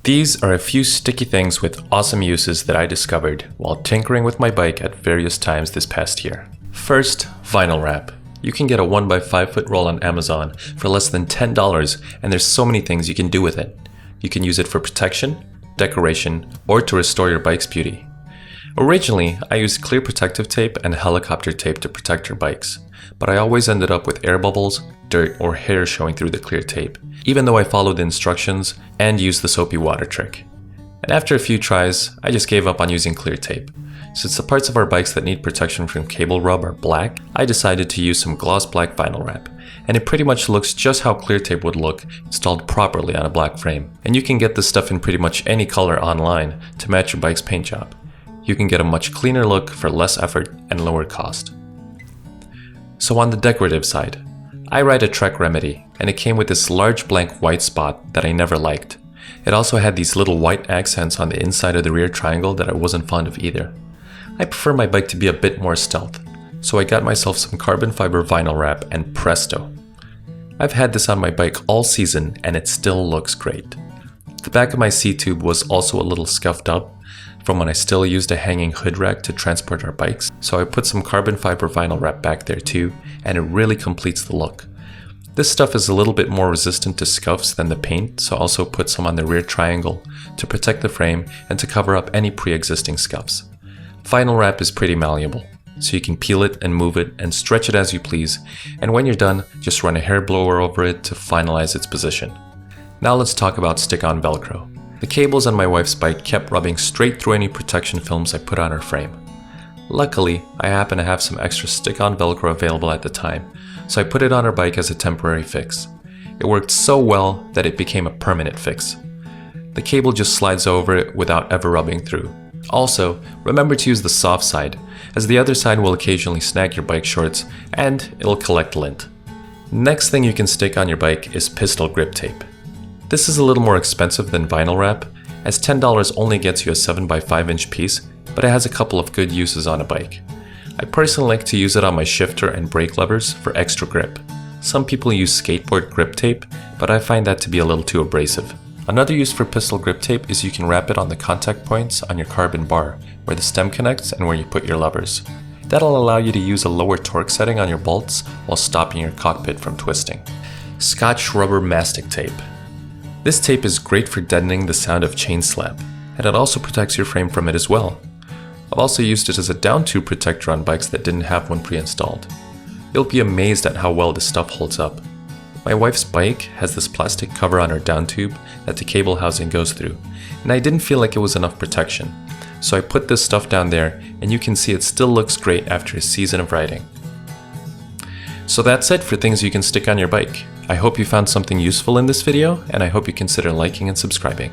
These are a few sticky things with awesome uses that I discovered while tinkering with my bike at various times this past year. First, vinyl wrap. You can get a 1x5 foot roll on Amazon for less than $10, and there's so many things you can do with it. You can use it for protection, decoration, or to restore your bike's beauty. Originally, I used clear protective tape and helicopter tape to protect your bikes, but I always ended up with air bubbles, dirt, or hair showing through the clear tape, even though I followed the instructions and used the soapy water trick. And after a few tries, I just gave up on using clear tape. Since the parts of our bikes that need protection from cable rub are black, I decided to use some gloss black vinyl wrap, and it pretty much looks just how clear tape would look installed properly on a black frame. And you can get this stuff in pretty much any color online to match your bike's paint job. You can get a much cleaner look for less effort and lower cost. So on the decorative side, I ride a Trek Remedy, and it came with this large blank white spot that I never liked. It also had these little white accents on the inside of the rear triangle that I wasn't fond of either. I prefer my bike to be a bit more stealth, so I got myself some carbon fiber vinyl wrap, and presto. I've had this on my bike all season and it still looks great. The back of my C-tube was also a little scuffed up from when I still used a hanging hood rack to transport our bikes, so I put some carbon fiber vinyl wrap back there too, and it really completes the look. This stuff is a little bit more resistant to scuffs than the paint, so I also put some on the rear triangle to protect the frame and to cover up any pre-existing scuffs. Vinyl wrap is pretty malleable, so you can peel it and move it and stretch it as you please, and when you're done, just run a hair blower over it to finalize its position. Now let's talk about stick-on Velcro. The cables on my wife's bike kept rubbing straight through any protection films I put on her frame. Luckily, I happen to have some extra stick-on Velcro available at the time, so I put it on her bike as a temporary fix. It worked so well that it became a permanent fix. The cable just slides over it without ever rubbing through. Also, remember to use the soft side, as the other side will occasionally snag your bike shorts and it'll collect lint. Next thing you can stick on your bike is pistol grip tape. This is a little more expensive than vinyl wrap, as $10 only gets you a 7x5 inch piece, but it has a couple of good uses on a bike. I personally like to use it on my shifter and brake levers for extra grip. Some people use skateboard grip tape, but I find that to be a little too abrasive. Another use for pistol grip tape is you can wrap it on the contact points on your carbon bar, where the stem connects and where you put your levers. That'll allow you to use a lower torque setting on your bolts while stopping your cockpit from twisting. Scotch rubber mastic tape. This tape is great for deadening the sound of chain slap, and it also protects your frame from it as well. I've also used it as a down tube protector on bikes that didn't have one pre-installed. You'll be amazed at how well this stuff holds up. My wife's bike has this plastic cover on her down tube that the cable housing goes through, and I didn't feel like it was enough protection, so I put this stuff down there, and you can see it still looks great after a season of riding. So that's it for things you can stick on your bike. I hope you found something useful in this video, and I hope you consider liking and subscribing.